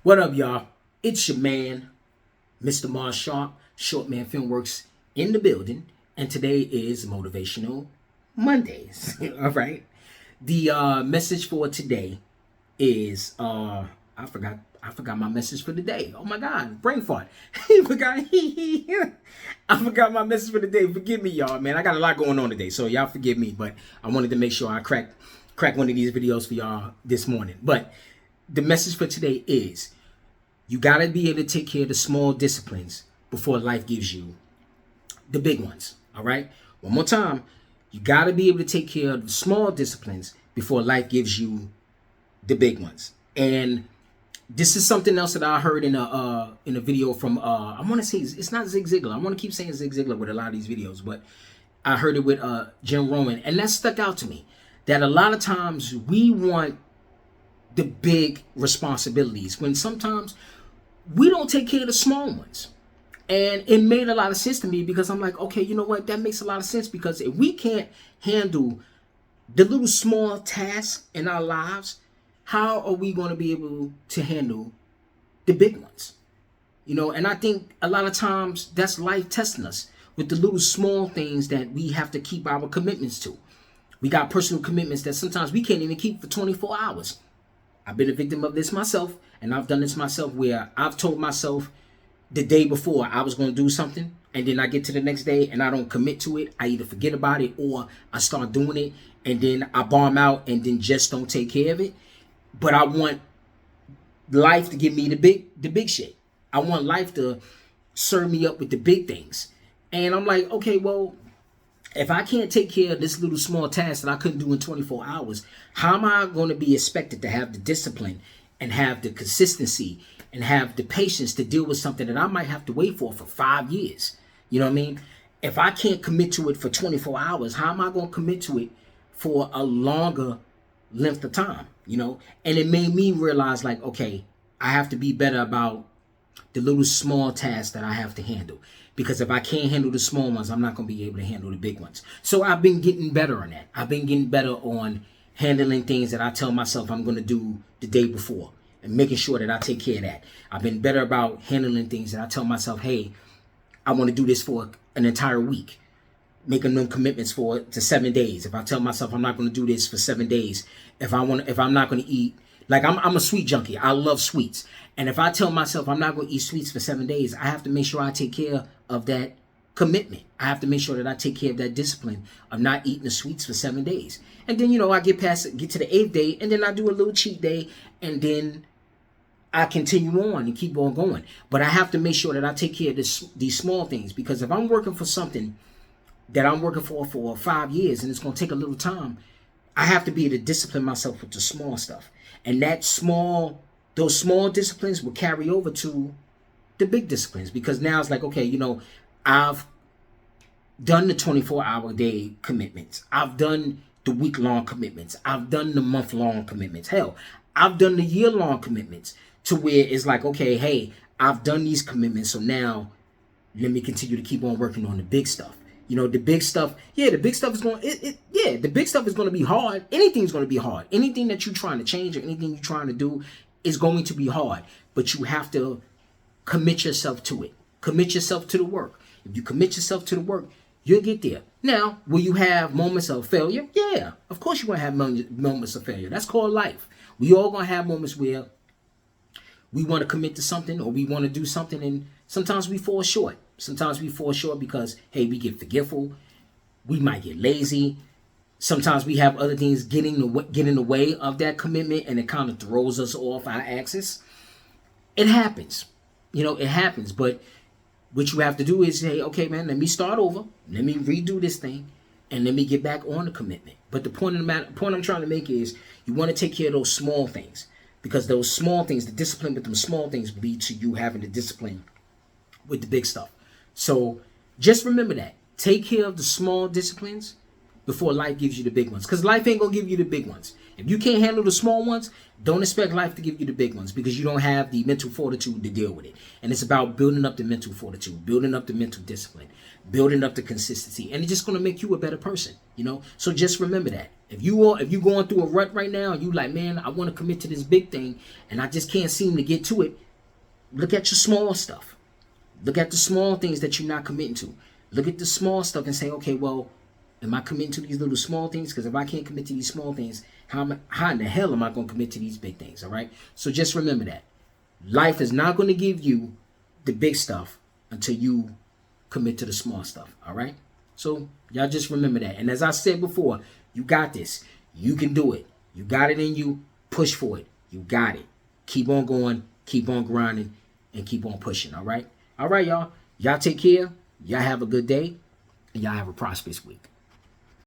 What up, y'all? It's your man, Mr. Mars Sharp, Short Man Filmworks in the building, and today is Motivational Mondays. All right. The message for today is I forgot my message for the day. Oh my God, brain fart. I forgot my message for the day. Forgive me, y'all, man. I got a lot going on today, so y'all forgive me. But I wanted to make sure I crack one of these videos for y'all this morning. But the message for today is you got to be able to take care of the small disciplines before life gives you the big ones. All right. One more time. You got to be able to take care of the small disciplines before life gives you the big ones. And this is something else that I heard in a video from I want to say it's not Zig Ziglar. I want to keep saying Zig Ziglar with a lot of these videos, but I heard it with Jim Rohn, and that stuck out to me. That a lot of times we want the big responsibilities when sometimes we don't take care of the small ones. And it made a lot of sense to me because I'm like, okay, you know what? That makes a lot of sense, because if we can't handle the little small tasks in our lives, how are we going to be able to handle the big ones? You know, and I think a lot of times that's life testing us with the little small things that we have to keep our commitments to. We got personal commitments that sometimes we can't even keep for 24 hours. I've been a victim of this myself, and I've done this myself where I've told myself the day before I was going to do something, and then I get to the next day and I don't commit to it. I either forget about it or I start doing it, and then I bomb out and then just don't take care of it. But I want life to give me the big shit. I want life to serve me up with the big things. And I'm like, okay, well, if I can't take care of this little small task that I couldn't do in 24 hours, how am I going to be expected to have the discipline and have the consistency and have the patience to deal with something that I might have to wait for 5 years? You know what I mean? If I can't commit to it for 24 hours, how am I going to commit to it for a longer length of time? You know, and it made me realize, like, okay, I have to be better about the little small tasks that I have to handle, because if I can't handle the small ones, I'm not going to be able to handle the big ones. So I've been getting better on that. I've been getting better on handling things that I tell myself I'm going to do the day before and making sure that I take care of that. I've been better about handling things that I tell myself, hey, I want to do this for an entire week, making them commitments for to 7 days. If I tell myself I'm not going to do this for 7 days, if I'm not going to eat, like I'm a sweet junkie. I love sweets. And if I tell myself I'm not going to eat sweets for 7 days, I have to make sure I take care of that commitment. I have to make sure that I take care of that discipline of not eating the sweets for 7 days. And then, you know, I get to the 8th day, and then I do a little cheat day, and then I continue on and keep on going. But I have to make sure that I take care of these small things, because if I'm working for something that I'm working for 5 years and it's going to take a little time, I have to be able to discipline myself with the small stuff. And those small disciplines will carry over to the big disciplines, because now it's like, okay, you know, I've done the 24-hour day commitments. I've done the week-long commitments. I've done the month-long commitments. Hell, I've done the year-long commitments, to where it's like, okay, hey, I've done these commitments, so now let me continue to keep on working on the big stuff. You know, the big stuff, the big stuff is the big stuff is going to be hard. Anything's going to be hard. Anything that you're trying to change or anything you're trying to do is going to be hard. But you have to commit yourself to it. Commit yourself to the work. If you commit yourself to the work, you'll get there. Now, will you have moments of failure? Yeah, of course you're going to have moments of failure. That's called life. We all going to have moments where we want to commit to something or we want to do something, and sometimes we fall short. Sometimes we fall short because, hey, we get forgetful. We might get lazy. Sometimes we have other things get in the way of that commitment, and it kind of throws us off our axis. It happens. You know, it happens. But what you have to do is say, okay, man, let me start over. Let me redo this thing, and let me get back on the commitment. But the point I'm trying to make is you want to take care of those small things, because those small things, the discipline with them small things, lead to you having the discipline with the big stuff. So just remember that. Take care of the small disciplines before life gives you the big ones. Because life ain't going to give you the big ones. If you can't handle the small ones, don't expect life to give you the big ones, because you don't have the mental fortitude to deal with it. And it's about building up the mental fortitude, building up the mental discipline, building up the consistency. And it's just going to make you a better person, you know. So just remember that. If you going through a rut right now, and you like, man, I want to commit to this big thing, and I just can't seem to get to it. Look at your small stuff. Look at the small things that you're not committing to. Look at the small stuff and say, okay, well, am I committing to these little small things? Because if I can't commit to these small things, how in the hell am I going to commit to these big things? All right. So just remember that life is not going to give you the big stuff until you commit to the small stuff. All right. So y'all just remember that. And as I said before, you got this. You can do it. You got it in you. Push for it. You got it. Keep on going. Keep on grinding. And keep on pushing. All right. All right, y'all. Y'all take care. Y'all have a good day. And y'all have a prosperous week.